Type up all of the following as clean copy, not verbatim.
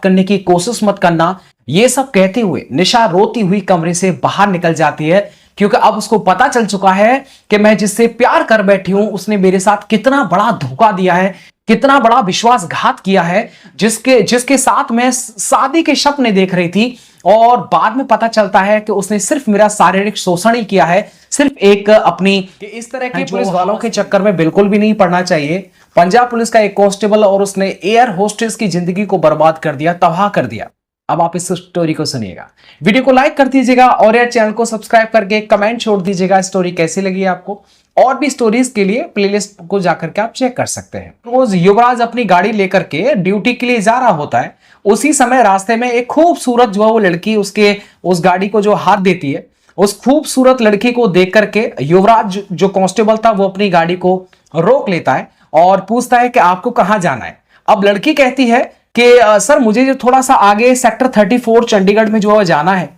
करने की कोशिश मत करना। ये सब कहते हुए निशा रोती हुई कमरे से बाहर निकल जाती है, क्योंकि अब उसको पता चल चुका है कि मैं जिससे प्यार कर बैठी हूं उसने मेरे साथ कितना बड़ा धोखा दिया है, कितना बड़ा विश्वासघात किया है, जिसके जिसके साथ मैं शादी के सपने देख रही थी। और बाद में पता चलता है कि उसने सिर्फ मेरा शारीरिक शोषण ही किया है, सिर्फ एक अपनी। इस तरह के पुलिस वालों के चक्कर में बिल्कुल भी नहीं पड़ना चाहिए। पंजाब पुलिस का एक कांस्टेबल और उसने एयर होस्टेस की जिंदगी को बर्बाद कर दिया, तबाह कर दिया। अब आप इस स्टोरी को सुनिएगा, वीडियो को लाइक कर दीजिएगा और यार चैनल को सब्सक्राइब करके कमेंट छोड़ दीजिएगा स्टोरी कैसी लगी आपको। और भी स्टोरीज के लिए प्लेलिस्ट को जाकर के आप चेक कर सकते हैं। रोज युवराज अपनी गाड़ी लेकर के ड्यूटी के लिए जा रहा होता है। उसी समय रास्ते में एक खूबसूरत जो है वो लड़की उसके उस गाड़ी को जो हाथ देती है, उस खूबसूरत लड़की को देख करके युवराज जो कांस्टेबल था वो अपनी गाड़ी को रोक लेता है और पूछता है कि आपको कहां जाना है। अब लड़की कहती है कि सर मुझे जो थोड़ा सा आगे सेक्टर 34 चंडीगढ़ में जो है जाना है।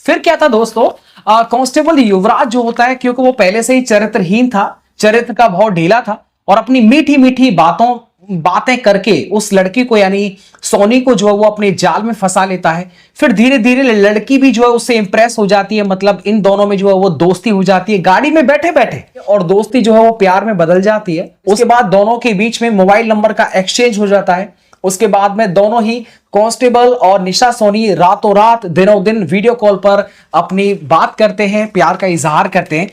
फिर क्या था दोस्तों, कांस्टेबल युवराज जो होता है, क्योंकि वो पहले से ही चरित्रहीन था, चरित्र का बहुत ढीला था, और अपनी मीठी मीठी बातें करके उस लड़की को यानी सोनी को जो है वो अपने जाल में फंसा लेता है। फिर धीरे धीरे लड़की भी जो है उससे इंप्रेस हो जाती है, मतलब इन दोनों में जो है वो दोस्ती हो जाती है गाड़ी में बैठे बैठे, और दोस्ती जो है वो प्यार में बदल जाती है। उसके बाद दोनों के बीच में मोबाइल नंबर का एक्सचेंज हो जाता है। उसके बाद में दोनों ही कांस्टेबल और निशा सोनी रातों रात दिनों दिन वीडियो कॉल पर अपनी बात करते हैं, प्यार का इजहार करते हैं।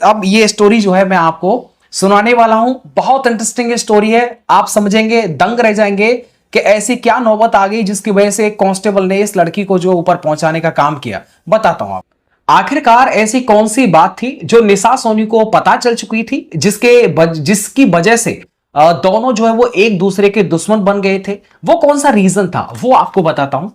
अब ये स्टोरी जो है मैं आपको सुनाने वाला हूं। बहुत इंटरेस्टिंग स्टोरी है, आप समझेंगे, दंग रह जाएंगे कि ऐसी क्या नौबत आ गई जिसकी वजह से कांस्टेबल ने इस लड़की को जो ऊपर पहुंचाने का काम किया। बताता हूं आप आखिरकार ऐसी कौन सी बात थी जो निशा सोनी को पता चल चुकी थी, जिसकी वजह से दोनों जो है वो एक दूसरे के दुश्मन बन गए थे। वो कौन सा रीजन था वो आपको बताता हूं।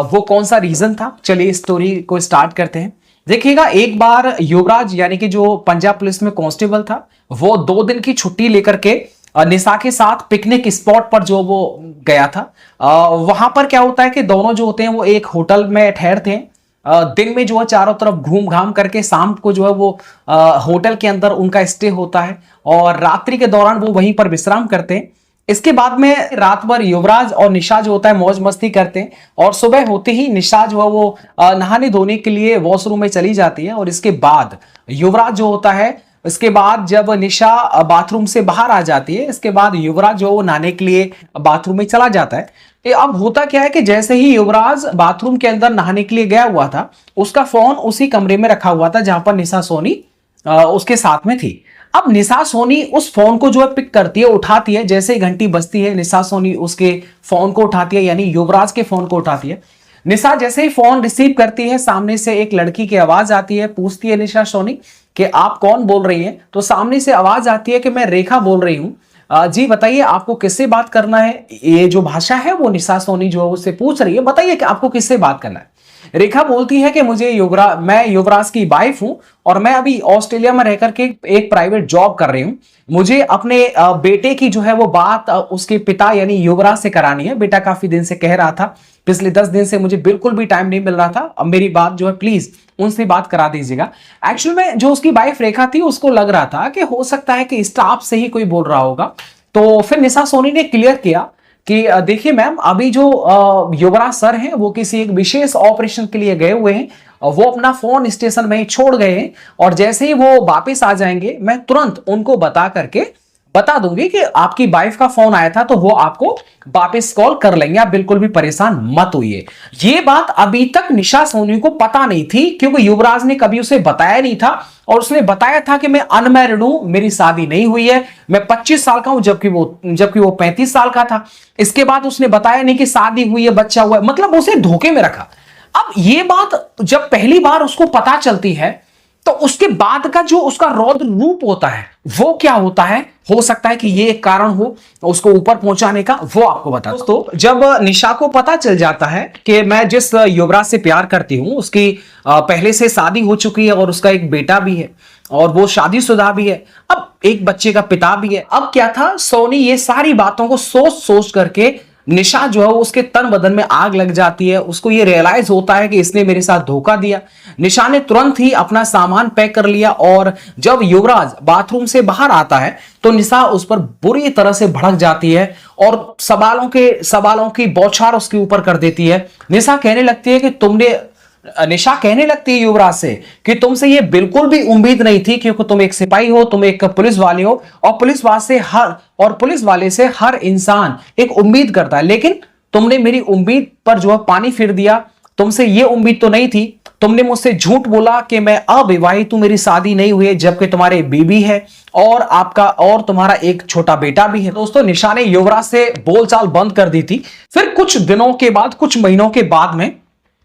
वो कौन सा रीजन था, चलिए स्टोरी को स्टार्ट करते हैं। देखिएगा, एक बार युवराज यानी कि जो पंजाब पुलिस में कांस्टेबल था, वो 2 दिन की छुट्टी लेकर के निशा के साथ पिकनिक स्पॉट पर जो वो गया था। वहां पर क्या होता है कि दोनों जो होते हैं वो एक होटल में ठहरते हैं। दिन में जो है चारों तरफ घूम घाम करके शाम को जो है वो होटल के अंदर उनका स्टे होता है, और रात्रि के दौरान वो वहीं पर विश्राम करते हैं। इसके बाद में रात भर युवराज और निशा जो होता है मौज मस्ती करते हैं, और सुबह होते ही निशा जो है वो नहाने धोने के लिए वॉशरूम में चली जाती है। और इसके बाद युवराज जो होता है, इसके बाद जब निशा बाथरूम से बाहर आ जाती है, इसके बाद युवराज जो वो नहाने के लिए बाथरूम में चला जाता है। अब होता क्या है कि जैसे ही युवराज बाथरूम के अंदर नहाने के लिए गया हुआ था, उसका फोन उसी कमरे में रखा हुआ था जहां पर निशा सोनी उसके साथ में थी। अब निशा सोनी उस फोन को जो है पिक करती है, उठाती है। जैसे ही घंटी बजती है, निशा सोनी उसके फोन को उठाती है, यानी युवराज के फोन को उठाती है। निशा जैसे ही फोन रिसीव करती है, सामने से एक लड़की की आवाज आती है। पूछती है निशा सोनी कि आप कौन बोल रही हैं? तो सामने से आवाज आती है कि मैं रेखा बोल रही हूं। जी बताइए आपको किससे बात करना है? ये जो भाषा है वो निशा सोनी जो है उससे पूछ रही है, बताइए कि आपको किससे बात करना है। रेखा बोलती है कि मैं युवराज की वाइफ हूं, और मैं अभी ऑस्ट्रेलिया में रहकर के एक प्राइवेट जॉब कर रही हूं। मुझे अपने बेटे की जो है वो बात उसके पिता यानी युवराज से करानी है। बेटा काफी दिन से कह रहा था, पिछले 10 दिन से मुझे बिल्कुल भी टाइम नहीं मिल रहा था। अब मेरी बात जो है प्लीज उनसे बात करा दीजिएगा। एक्चुअल में जो उसकी वाइफ रेखा थी, उसको लग रहा था कि हो सकता है कि स्टाफ से ही कोई बोल रहा होगा। तो फिर निशा सोनी ने क्लियर किया कि देखिए मैम, अभी जो युवराज सर हैं वो किसी एक विशेष ऑपरेशन के लिए गए हुए हैं, वो अपना फोन स्टेशन में ही छोड़ गए हैं, और जैसे ही वो वापस आ जाएंगे मैं तुरंत उनको बता दूंगी कि आपकी वाइफ का फोन आया था, तो वो आपको वापस कॉल कर लेंगे। आप बिल्कुल भी परेशान मत होइए। ये बात अभी तक निशा सोनी को पता नहीं थी, क्योंकि युवराज ने कभी उसे बताया नहीं था, और उसने बताया था कि मैं अनमैरिड हूं, मेरी शादी नहीं हुई है, मैं 25 साल का हूं, जबकि वो 35 साल का था। इसके बाद उसने बताया नहीं कि शादी हुई है, बच्चा हुआ है, मतलब उसे धोखे में रखा। अब ये बात जब पहली बार उसको पता चलती है, तो उसके बाद का जो उसका रौद्र रूप होता है वो क्या होता है, हो सकता है कि ये एक कारण हो उसको ऊपर पहुंचाने का, वो आपको बता। दोस्तों, जब निशा को पता चल जाता है कि मैं जिस युवराज से प्यार करती हूं उसकी पहले से शादी हो चुकी है, और उसका एक बेटा भी है, और वो शादीशुदा भी है, अब एक बच्चे का पिता भी है। अब क्या था, सोनी ये सारी बातों को सोच सोच करके निशा जो है उसके तन बदन में आग लग जाती है। उसको ये रियलाइज होता है कि इसने मेरे साथ धोखा दिया। निशा ने तुरंत ही अपना सामान पैक कर लिया और जब युवराज बाथरूम से बाहर आता है तो निशा उस पर बुरी तरह से भड़क जाती है और सवालों की बौछार उसके ऊपर कर देती है। निशा कहने लगती है युवराज से कि तुमसे ये बिल्कुल भी उम्मीद नहीं थी, क्योंकि तुम एक सिपाही हो, तुम एक पुलिस वाले हो और पुलिस वाले से हर इंसान एक उम्मीद करता है, लेकिन तुमने मेरी उम्मीद पर जो है पानी फिर दिया। तुमसे ये उम्मीद तो नहीं थी। तुमने मुझसे झूठ बोला कि मैं अविवाहित हूं, मेरी शादी नहीं हुई है, जबकि तुम्हारे बीबी है और तुम्हारा एक छोटा बेटा भी है। दोस्तों, निशा ने युवराज से बोलचाल बंद कर दी थी। फिर कुछ दिनों के बाद, कुछ महीनों के बाद में,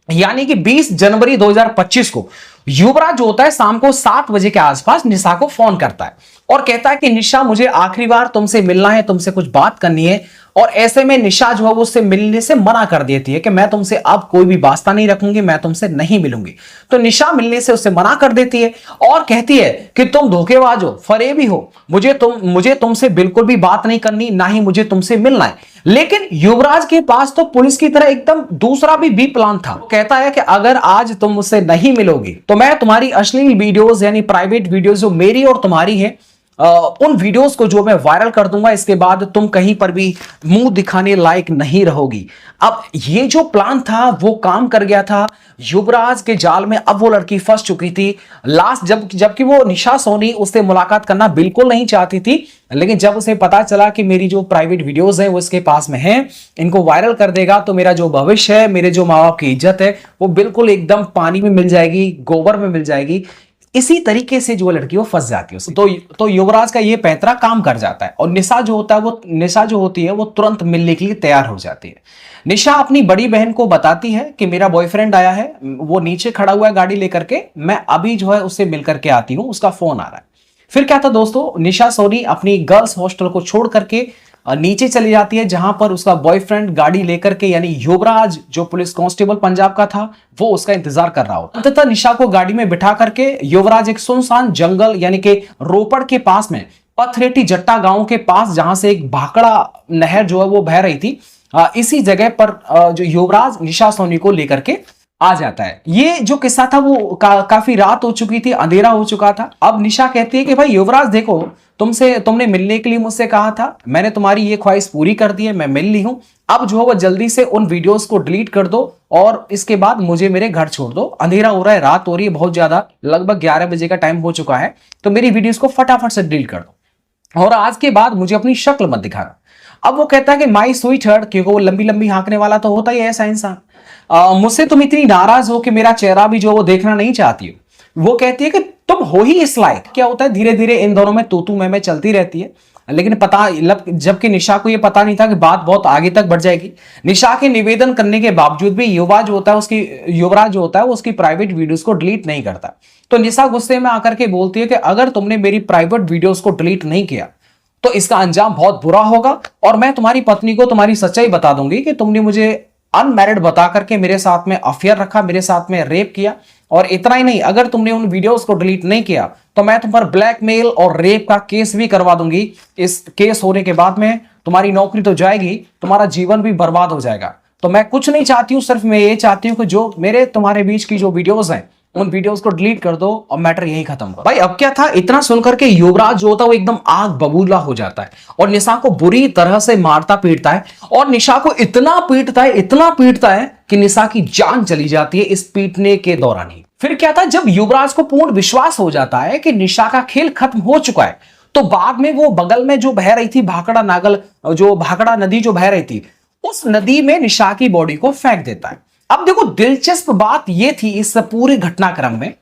यानी कि 20 जनवरी 2025 को युवराज जो होता है शाम को 7 बजे के आसपास निशा को फोन करता है और कहता है कि निशा, मुझे आखिरी बार तुमसे मिलना है, तुमसे कुछ बात करनी है। और ऐसे में निशा जो है वो उससे मिलने से मना कर देती है कि मैं तुमसे अब कोई भी वास्ता नहीं रखूंगी, मैं तुमसे नहीं मिलूंगी। तो निशा मिलने से उससे मना कर देती है और कहती है कि तुम धोखेबाज हो, फरेबी हो, मुझे तुमसे बिल्कुल भी बात नहीं करनी, ना ही मुझे तुमसे मिलना है। लेकिन युवराज के पास तो पुलिस की तरह एकदम दूसरा भी बी प्लान था। कहता है कि अगर आज तुम मुझसे नहीं मिलोगी तो मैं तुम्हारी अश्लील वीडियोस यानी प्राइवेट वीडियोस जो मेरी और तुम्हारी है, उन वीडियोस को जो मैं वायरल कर दूंगा। इसके बाद तुम कहीं पर भी मुंह दिखाने लायक नहीं रहोगी। अब ये जो प्लान था वो काम कर गया था। युवराज के जाल में अब वो लड़की फंस चुकी थी। लास्ट जबकि वो निशा सोनी उससे मुलाकात करना बिल्कुल नहीं चाहती थी, लेकिन जब उसे पता चला कि मेरी जो प्राइवेट वीडियोस है वो इसके पास में है, इनको वायरल कर देगा तो मेरा जो भविष्य है, मेरे जो माँ बाप की इज्जत है, वो बिल्कुल एकदम पानी में मिल जाएगी, गोबर में मिल जाएगी। इसी तरीके से जो लड़की वो फंस जाती है तो युवराज का ये पैंतरा काम कर जाता है और निशा जो होती है वो तुरंत मिलने के लिए तैयार हो जाती है। निशा अपनी बड़ी बहन को बताती है कि मेरा बॉयफ्रेंड आया है, वो नीचे खड़ा हुआ है गाड़ी लेकर के, मैं अभी जो है उससे मिल करके आती हूँ, उसका फोन आ रहा है। फिर क्या था दोस्तों, निशा सोनी अपनी गर्ल्स हॉस्टल को छोड़ करके नीचे चली जाती है, जहां पर उसका बॉयफ्रेंड गाड़ी लेकर के, यानी युवराज जो पुलिस कांस्टेबल पंजाब का था, वो उसका इंतजार कर रहा होता। अंततः निशा को गाड़ी में बिठा करके युवराज एक सुनसान जंगल यानी कि रोपड़ के पास में पथरेटी जट्टा गांव के पास, जहां से एक भाखड़ा नहर जो है वो बह रही थी, इसी जगह पर जो युवराज निशा सोनी को लेकर के आ जाता है। ये जो किस्सा था वो काफी रात हो चुकी थी, अंधेरा हो चुका था। अब निशा कहती है कि भाई युवराज देखो, तुमने मिलने के लिए मुझसे कहा था, मैंने तुम्हारी ये ख्वाहिश पूरी कर दी है, मैं मिल ली हूं। अब जो है वो जल्दी से उन वीडियोस को डिलीट कर दो और इसके बाद मुझे मेरे घर छोड़ दो। अंधेरा हो रहा है, रात हो रही है बहुत ज्यादा, लगभग 11 बजे का टाइम हो चुका है, तो मेरी वीडियोस को फटाफट से डिलीट कर दो और आज के बाद मुझे अपनी शक्ल मत दिखाना। अब वो कहता है कि माई स्वीट हार्ट, क्योंकि वो लंबी लंबी हाँकने वाला तो होता ही है ऐसा इंसान, मुझसे तुम इतनी नाराज हो कि मेरा चेहरा भी जो वो देखना नहीं चाहती हो। वो कहती है कि तुम हो ही इस लायक। क्या होता है, धीरे धीरे इन दोनों में तू मैं चलती रहती है, लेकिन जबकि निशा को यह पता नहीं था कि बात बहुत आगे तक बढ़ जाएगी। निशा के निवेदन करने के बावजूद भी युवराज जो होता है वो उसकी प्राइवेट वीडियोस को डिलीट नहीं करता। तो निशा गुस्से में आकर के बोलती है कि अगर तुमने मेरी प्राइवेट वीडियोस को डिलीट नहीं किया तो इसका अंजाम बहुत बुरा होगा और मैं तुम्हारी पत्नी को तुम्हारी सच्चाई बता दूंगी कि तुमने मुझे अनमैरिड बता करके मेरे साथ में अफेयर रखा, मेरे साथ में रेप किया। और इतना ही नहीं, अगर तुमने उन वीडियोस को डिलीट नहीं किया तो मैं तुम पर ब्लैकमेल और रेप का केस भी करवा दूंगी। इस केस होने के बाद में तुम्हारी नौकरी तो जाएगी, तुम्हारा जीवन भी बर्बाद हो जाएगा। तो मैं कुछ नहीं चाहती हूं, सिर्फ मैं ये चाहती हूं कि जो मेरे तुम्हारे बीच की जो वीडियोस हैं उन वीडियोस को डिलीट कर दो और मैटर यही खत्म हो। भाई अब क्या था, इतना सुनकर के युवराज जो होता है वो एकदम आग बबूला हो जाता है और निशा को बुरी तरह से मारता पीटता है और निशा को इतना पीटता है कि निशा की जान चली जाती है इस पीटने के दौरान ही। फिर क्या था, जब युवराज को पूर्ण विश्वास हो जाता है कि निशा का खेल खत्म हो चुका है, तो बाद में वो बगल में जो बह रही थी भाखड़ा नदी जो बह रही थी, उस नदी में निशा की बॉडी को फेंक देता है। अब देखो, दिलचस्प बात यह थी इस पूरे घटनाक्रम में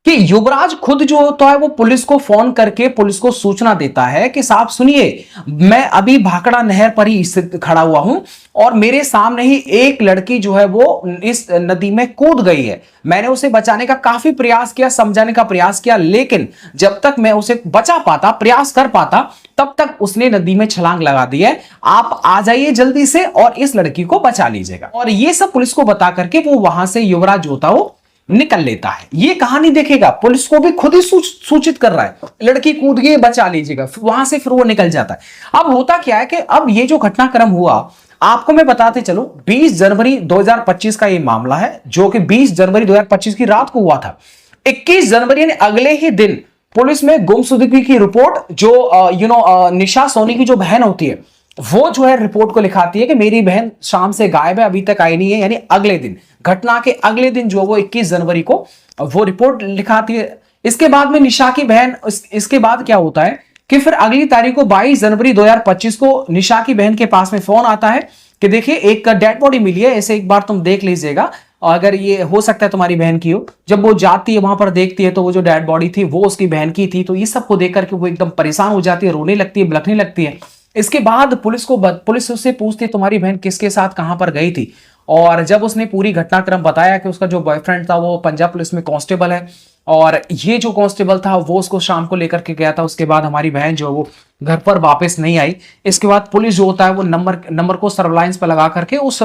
कि युवराज खुद जो होता है वो पुलिस को फोन करके पुलिस को सूचना देता है कि साहब सुनिए, मैं अभी भाखड़ा नहर पर ही खड़ा हुआ हूं और मेरे सामने ही एक लड़की जो है वो इस नदी में कूद गई है। मैंने उसे बचाने का काफी प्रयास किया, समझाने का प्रयास किया, लेकिन जब तक मैं उसे बचा पाता, प्रयास कर पाता, तब तक उसने नदी में छलांग लगा दी है। आप आ जाइए जल्दी से और इस लड़की को बचा लीजिएगा। और ये सब पुलिस को बता करके वो वहां से युवराज होता हो निकल लेता है। ये कहानी देखेगा, पुलिस को भी खुद ही सूचित कर रहा है, लड़की कूद गई, बचा लीजिएगा। वहां से फिर वो निकल जाता है। अब होता क्या है कि अब ये जो घटनाक्रम हुआ, आपको मैं बताते चलो 20 जनवरी 2025 का ये मामला है, जो कि 20 जनवरी 2025 की रात को हुआ था। 21 जनवरी यानी अगले ही दिन पुलिस में गुमशुदगी की रिपोर्ट, जो निशा सोनी की जो बहन होती है, वो जो है रिपोर्ट को लिखाती है कि मेरी बहन शाम से गायब है, अभी तक आई नहीं है। यानी अगले दिन, घटना के अगले दिन जो वो 21 जनवरी को वो रिपोर्ट लिखाती है। इसके बाद में निशा की बहन, इसके बाद क्या होता है कि फिर अगली तारीख को 22 जनवरी 2025 को निशा की बहन के पास में फोन आता है कि देखिए एक डेड बॉडी मिली है, ऐसे एक बार तुम देख लीजिएगा, अगर ये हो सकता है तुम्हारी बहन की हो। जब वो जाती है वहां पर देखती है तो वो जो डेड बॉडी थी वो उसकी बहन की थी। तो ये सब को देख करके वो एकदम परेशान हो जाती है, रोने लगती है, बिलखने लगती है। इसके बाद पुलिस उससे पूछती है तुम्हारी बहन किसके साथ कहां पर गई थी। और जब उसने पूरी घटनाक्रम बताया कि उसका जो बॉयफ्रेंड था वो पंजाब पुलिस में कांस्टेबल है, और ये जो कांस्टेबल था वो उसको शाम को लेकर के गया था। उसके बाद हमारी बहन जो वो घर पर वापस नहीं आई। इसके बाद पुलिस जो होता है वो नंबर को सर्विलांस पर लगा करके उस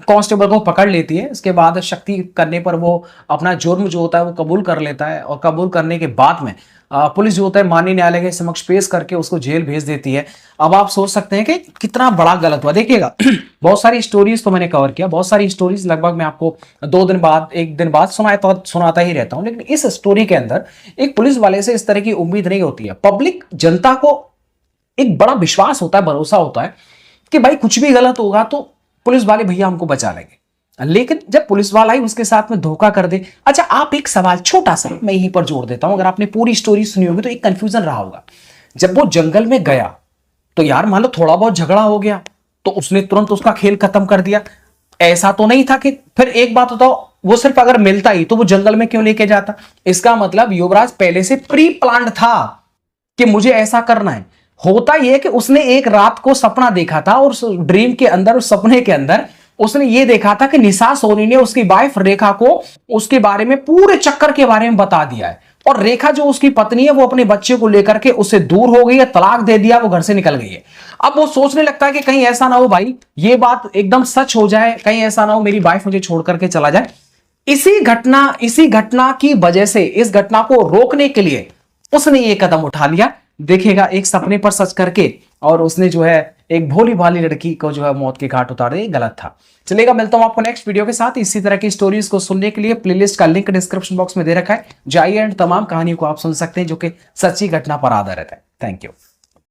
कांस्टेबल को पकड़ लेती है। इसके बाद शक्ति करने पर वो अपना जुर्म जो होता है वो कबूल कर लेता है, और कबूल करने के बाद में पुलिस जो होता है माननीय न्यायालय के समक्ष पेश करके उसको जेल भेज देती है। अब आप सोच सकते हैं कि कितना बड़ा गलत हुआ। देखिएगा बहुत सारी स्टोरीज तो मैंने कवर किया, बहुत सारी स्टोरीज लगभग मैं आपको 2 दिन बाद 1 दिन बाद सुनाता ही रहता हूं, लेकिन इस स्टोरी के अंदर एक पुलिस वाले से इस तरह की उम्मीद नहीं होती है। पब्लिक जनता को एक बड़ा विश्वास होता है, भरोसा होता है कि भाई कुछ भी गलत होगा तो पुलिस वाले भैया हमको बचा लेंगे। लेकिन जब पुलिस वाला ही उसके साथ में धोखा कर दे। अच्छा, आप एक सवाल छोटा सा मैं यहीं पर जोड़ देता हूं, अगर आपने पूरी स्टोरी सुनी होगी तो एक कंफ्यूजन रहा होगा। जब वो जंगल में गया तो यार मान लो थोड़ा बहुत झगड़ा हो गया तो उसने तुरंत उसका खेल खत्म कर दिया। ऐसा तो नहीं था कि फिर एक बात बताओ, वो सिर्फ अगर मिलता ही तो वो जंगल में क्यों लेके जाता। इसका मतलब युवराज पहले से प्री प्लान्ड था कि मुझे ऐसा करना है। होता यह कि उसने एक रात को सपना देखा था, और उस ड्रीम के अंदर, उस सपने के अंदर उसने ये देखा था कि निशा सोनी ने उसकी वाइफ रेखा को उसके बारे में, पूरे चक्कर के बारे में बता दिया है। और रेखा जो उसकी पत्नी है वो अपने बच्चे को लेकर के उससे दूर हो गई है, तलाक दे दिया, वो घर से निकल गई है। अब वो सोचने लगता है कि कहीं ऐसा ना हो भाई ये बात एकदम सच हो जाए, कहीं ऐसा ना हो मेरी वाइफ मुझे छोड़ करके चला जाए। इसी घटना की वजह से, इस घटना को रोकने के लिए उसने ये कदम उठा लिया। देखिएगा एक सपने पर सच करके, और उसने जो है एक भोली भाली लड़की को जो है मौत के घाट उतार दिया। गलत था। चलेगा, मिलता हूं आपको नेक्स्ट वीडियो के साथ। इसी तरह की स्टोरीज को सुनने के लिए प्लेलिस्ट का लिंक डिस्क्रिप्शन बॉक्स में दे रखा है, जाइए एंड तमाम कहानियों को आप सुन सकते हैं जो कि सच्ची घटना पर आधारित है। Thank you.